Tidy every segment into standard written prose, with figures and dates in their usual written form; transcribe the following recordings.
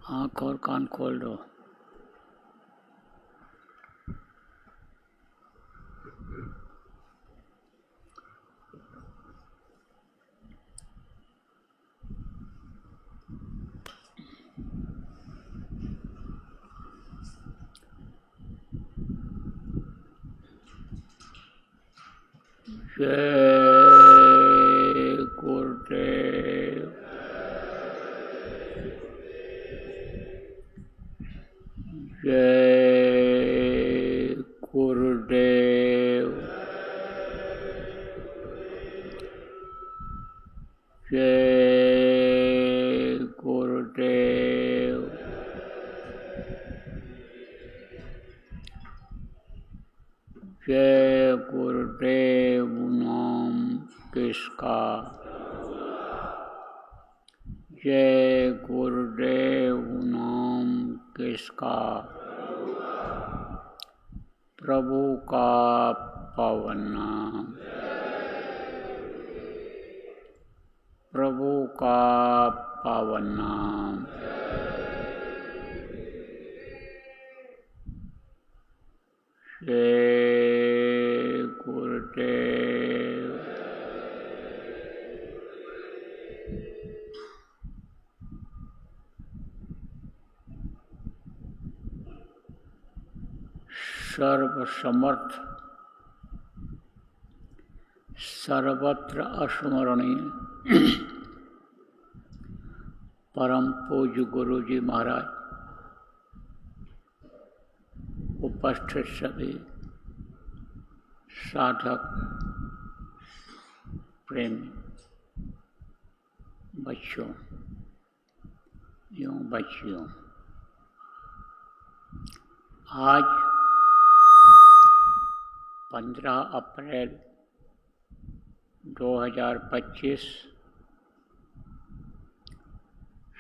आँख और कान खोल दो। जय गुरुदेव। जय गुरुदेव। जय गुरुदेव। जय गुरुदेव नाम किसका। जय गुरुदेव नाम किसका। प्रभु का पावन नाम। प्रभु का पावन नाम। जय गुरुदेव। सर्वसमर्थ सर्वत्र अस्मरणीय परम पूज्य गुरु जी महाराज, उपस्थित सभी साधक प्रेमी बच्चों एवं बच्चियों, आज 15 अप्रैल 2025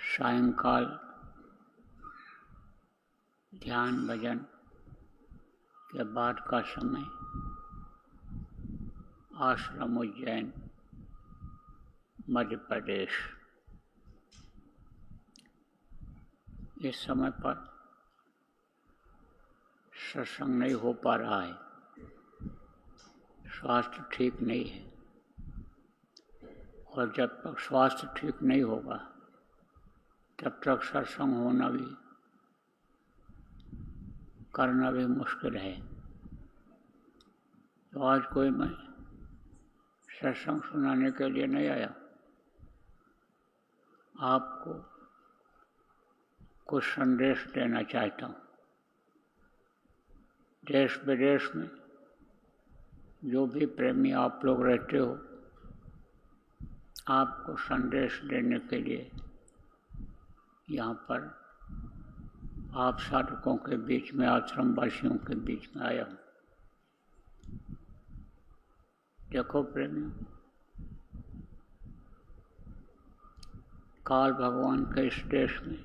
सायंकाल ध्यान भजन के बाद का समय, आश्रम उज्जैन मध्य प्रदेश। इस समय पर सत्संग नहीं हो पा रहा है, स्वास्थ्य ठीक नहीं है, और जब तक स्वास्थ्य ठीक नहीं होगा तब तक सत्संग होना भी करना भी मुश्किल है। तो आज कोई मैं सत्संग सुनाने के लिए नहीं आया, आपको कुछ संदेश देना चाहता हूँ। देश विदेश में जो भी प्रेमी आप लोग रहते हो, आपको संदेश देने के लिए यहाँ पर आप साधकों के बीच में, आश्रम वासियों के बीच में आया हूँ। देखो प्रेमियों, काल भगवान के इस देश में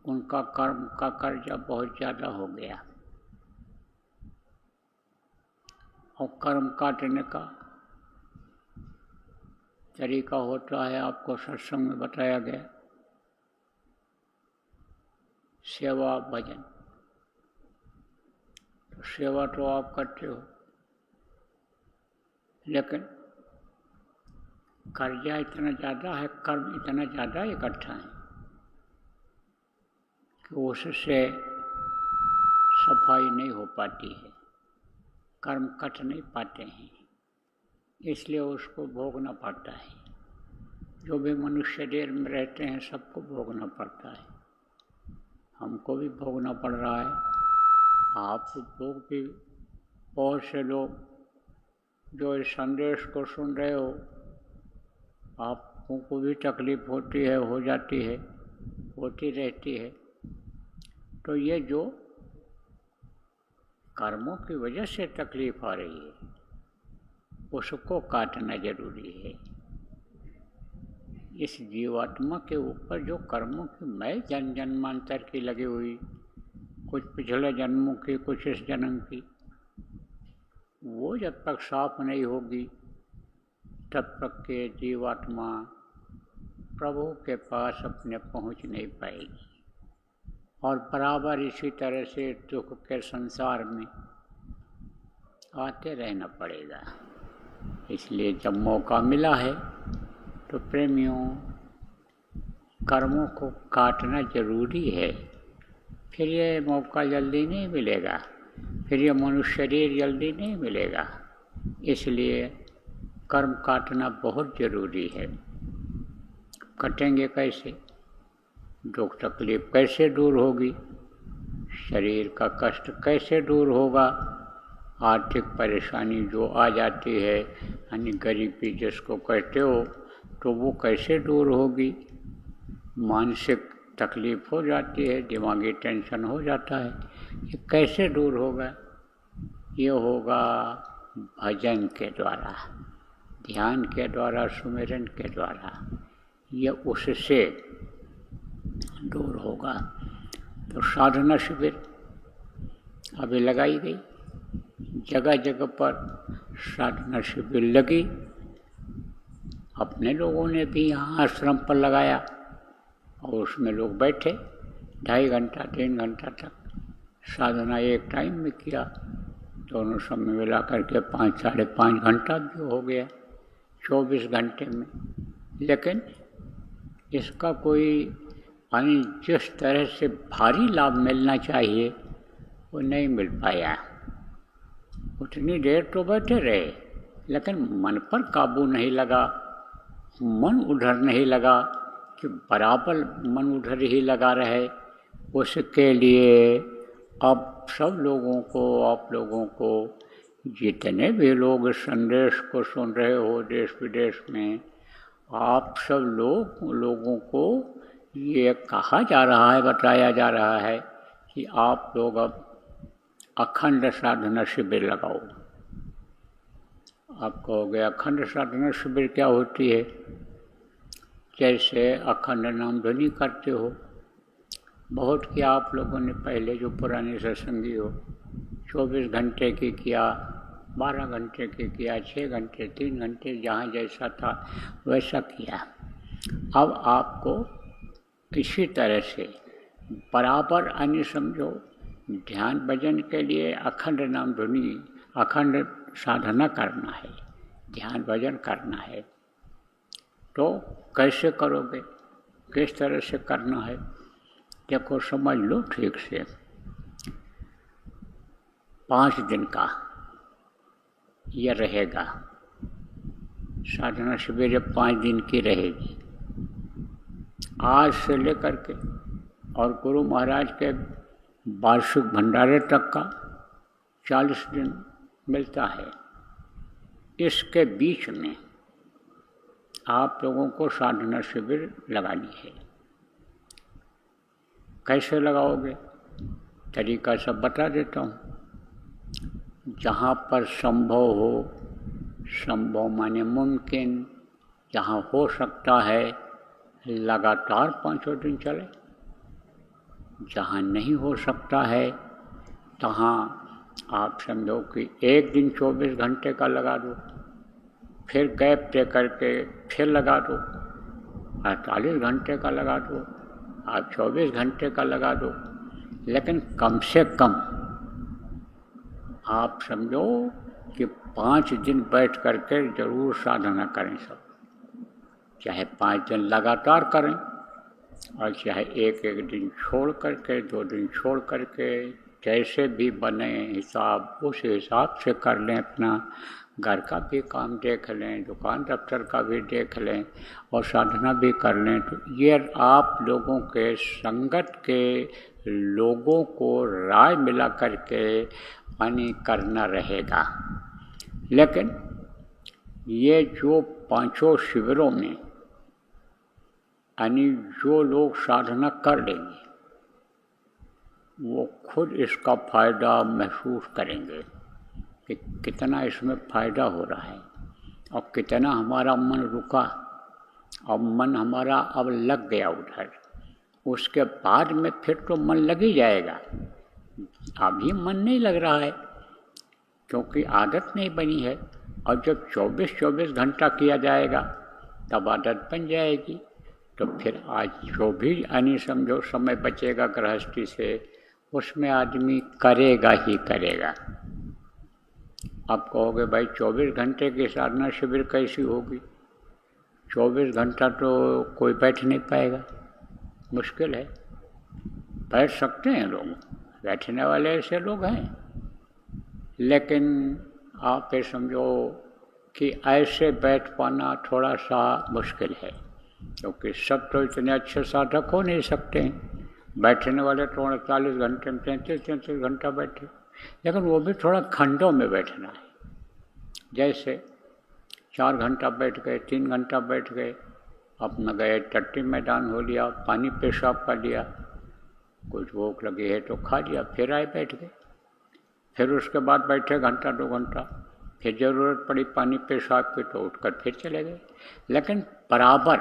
उनका कर्म का कर्जा बहुत ज़्यादा हो गया, और कर्म काटने का तरीका होता है, आपको सत्संग में बताया गया, सेवा भजन। तो सेवा तो आप करते हो, लेकिन कर्जा इतना ज़्यादा है, कर्म इतना ज़्यादा इकट्ठा है कि उससे सफाई नहीं हो पाती है, कर्म कट नहीं पाते हैं, इसलिए उसको भोगना पड़ता है। जो भी मनुष्य शरीर में रहते हैं सबको भोगना पड़ता है, हमको भी भोगना पड़ रहा है, आप लोग भी, बहुत से लोग जो इस संदेश को सुन रहे हो, आपको भी तकलीफ होती है, हो जाती है, होती रहती है। तो ये जो कर्मों की वजह से तकलीफ आ रही है, उसको काटना जरूरी है। इस जीवात्मा के ऊपर जो कर्मों की मैं जन्मांतर की लगी हुई, कुछ पिछले जन्मों की, कुछ इस जन्म की, वो जब तक साफ नहीं होगी तब तक के जीवात्मा प्रभु के पास अपने पहुंच नहीं पाएगी और बराबर इसी तरह से दुख के संसार में आते रहना पड़ेगा। इसलिए जब मौका मिला है तो प्रेमियों, कर्मों को काटना जरूरी है। फिर ये मौका जल्दी नहीं मिलेगा, फिर ये मनुष्य शरीर जल्दी नहीं मिलेगा। इसलिए कर्म काटना बहुत जरूरी है। कटेंगे कैसे? दुख तकलीफ कैसे दूर होगी? शरीर का कष्ट कैसे दूर होगा? आर्थिक परेशानी जो आ जाती है, यानी गरीबी जिसको कहते हो, तो वो कैसे दूर होगी? मानसिक तकलीफ हो जाती है, दिमागी टेंशन हो जाता है, ये कैसे दूर होगा? ये होगा भजन के द्वारा, ध्यान के द्वारा, सुमिरन के द्वारा। ये उससे दूर होगा। तो साधना शिविर अभी लगाई गई, जगह जगह पर साधना शिविर लगी। अपने लोगों ने भी यहाँ आश्रम पर लगाया और उसमें लोग बैठे 2.5 घंटा 3 घंटा तक साधना एक टाइम में किया। दोनों समय मिला करके 5 साढ़े 5 घंटा भी हो गया 24 घंटे में। लेकिन इसका कोई यानी जिस तरह से भारी लाभ मिलना चाहिए वो नहीं मिल पाया। उतनी देर तो बैठे रहे, लेकिन मन पर काबू नहीं लगा, मन उधर नहीं लगा कि बराबर मन उधर ही लगा रहे। उसके लिए अब सब लोगों को, आप लोगों को, जितने भी लोग संदेश को सुन रहे हो देश विदेश में, आप सब लोगों को ये कहा जा रहा है, बताया जा रहा है कि आप लोग अब अखंड साधना शिविर लगाओ। आप कहोगे अखंड साधना शिविर क्या होती है? जैसे अखंड नाम ध्वनि करते हो, बहुत किया आप लोगों ने पहले, जो पुराने सत्संगी हो, 24 घंटे की किया, 12 घंटे की किया, 6 घंटे, 3 घंटे, जहाँ जैसा था वैसा किया। अब आपको इसी तरह से बराबर अन्य समझो, ध्यान भजन के लिए अखंड नाम ध्वनि, अखंड साधना करना है, ध्यान भजन करना है। तो कैसे करोगे, किस तरह से करना है? देखो समझ लो ठीक से। 5 दिन का यह रहेगा साधना शिविर, 5 दिन की रहेगी। आज से लेकर के और गुरु महाराज के वार्षिक भंडारे तक का 40 दिन मिलता है। इसके बीच में आप लोगों को साधना शिविर लगानी है। कैसे लगाओगे? तरीका सब बता देता हूँ। जहाँ पर संभव हो, संभव माने मुमकिन, जहाँ हो सकता है लगातार 5 दिन चले। जहाँ नहीं हो सकता है तहाँ आप समझो कि एक दिन 24 घंटे का लगा दो, फिर गैप दे करके फिर लगा दो, 48 घंटे का लगा दो, आप 24 घंटे का लगा दो। लेकिन कम से कम आप समझो कि 5 दिन बैठ करके जरूर साधना करें सब। चाहे 5 दिन लगातार करें और चाहे एक दिन छोड़ करके, 2 दिन छोड़ करके, जैसे भी बने हिसाब उस हिसाब से कर लें। अपना घर का भी काम देख लें, दुकान दफ्तर का भी देख लें और साधना भी कर लें। तो ये आप लोगों के संगत के लोगों को राय मिला करके यानी करना रहेगा। लेकिन ये जो 5 शिविरों में यानी जो लोग साधना कर लेंगे वो खुद इसका फ़ायदा महसूस करेंगे कि कितना इसमें फ़ायदा हो रहा है और कितना हमारा मन रुका और मन हमारा अब लग गया उधर। उसके बाद में फिर तो मन लग ही जाएगा। अभी मन नहीं लग रहा है क्योंकि आदत नहीं बनी है, और जब 24 घंटा किया जाएगा तब आदत बन जाएगी। तो फिर आज जो भी यानी समझो समय बचेगा गृहस्थी से, उसमें आदमी करेगा ही करेगा। आप कहोगे भाई 24 घंटे की साधना शिविर कैसी होगी? 24 घंटा तो कोई बैठ नहीं पाएगा, मुश्किल है। बैठ सकते हैं लोग, बैठने वाले ऐसे लोग हैं, लेकिन आप ये समझो कि ऐसे बैठ पाना थोड़ा सा मुश्किल है, क्योंकि सब तो इतने अच्छे साधक हो नहीं सकते हैं। बैठने वाले तो 48 घंटे में 33 घंटा बैठे, लेकिन वो भी थोड़ा खंडों में बैठना है। जैसे 4 घंटा बैठ गए, 3 घंटा बैठ गए, अपना गए टट्टी मैदान हो लिया, पानी पेशाब कर लिया, कुछ भूख लगी है तो खा लिया, फिर आए बैठ गए, फिर उसके बाद बैठे घंटा 2 घंटा, फिर ज़रूरत पड़ी पानी पेशाब की तो उठकर फिर चले गए। लेकिन बराबर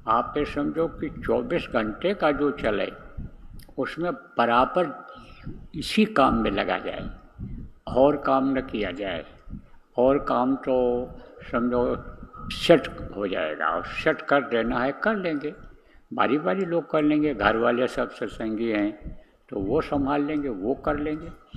आप ये समझो कि 24 घंटे का जो चले उसमें बराबर इसी काम में लगा जाए, और काम न किया जाए, और काम तो समझो सेट हो जाएगा, और सेट कर देना है कर लेंगे, बारी बारी लोग कर लेंगे, घर वाले सब सत्संगी हैं तो वो संभाल लेंगे, वो कर लेंगे।